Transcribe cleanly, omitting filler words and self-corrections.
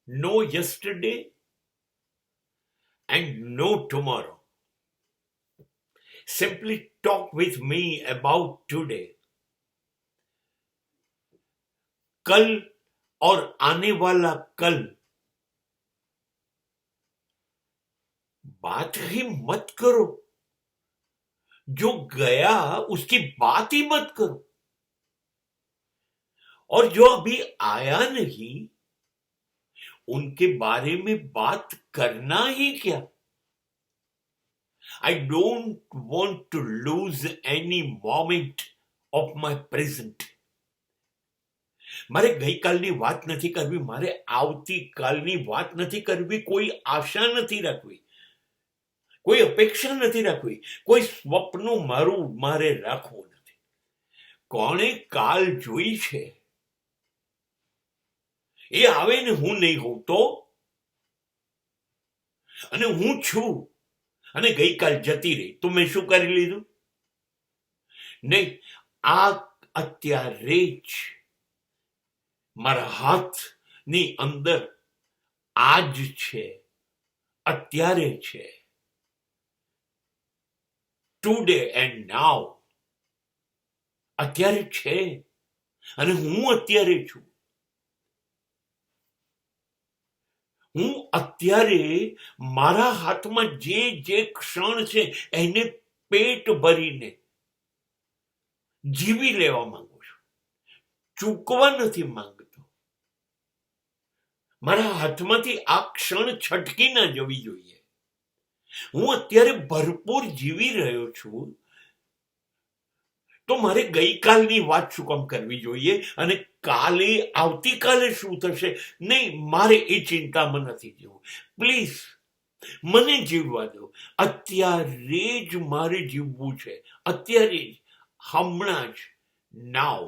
No yesterday and no tomorrow. Simply talk with me about today. कल और आने वाला कल बात ही मत करो. जो गया उसकी बात ही मत करो. और जो अभी आया नहीं उनके बारे में बात करना ही क्या. I don't want to lose any moment of my present. મારે ગઈકાલની વાત નથી કરવી, મારે આવતીકાલની વાત નથી કરવી, કોઈ આશા નથી રાખવી, કોઈ અપેક્ષા નથી રાખવી, કોઈ સ્વપ્ન મારે રાખવું નથી. કોણે કાલ જોઈ છે એ આવે ને હું નહીં હોઉં તો, અને હું છું અને ગઈકાલ જતી રહી તો મેં શું કરી લીધું? નહીં, આ અત્યારે જ મારા હાથની અંદર આજ છે, અત્યારે છે. ટુડે એન્ડ નાઉ. અત્યારે છે અને હું અત્યારે છું. હું અત્યારે મારા હાથમાં જે જે ક્ષણ છે એને પેટ ભરીને જીવી લેવા માંગુ છું. ચૂકવા નથી માંગતો. મારા હાથમાંથી આ ક્ષણ છટકી ના જવી જોઈએ. હું અત્યારે ભરપૂર જીવી રહ્યો છું તો મારે ગઈકાલની વાત શું કામ કરવી જોઈએ અને કાલે આવતીકાલે શું થશે નહીં, મારે એ ચિંતામાં નથી જવું. પ્લીઝ મને જીવવા દો. અત્યારે જ મારે જીવવું છે, અત્યારે જ, હમણાં જ, નાવ.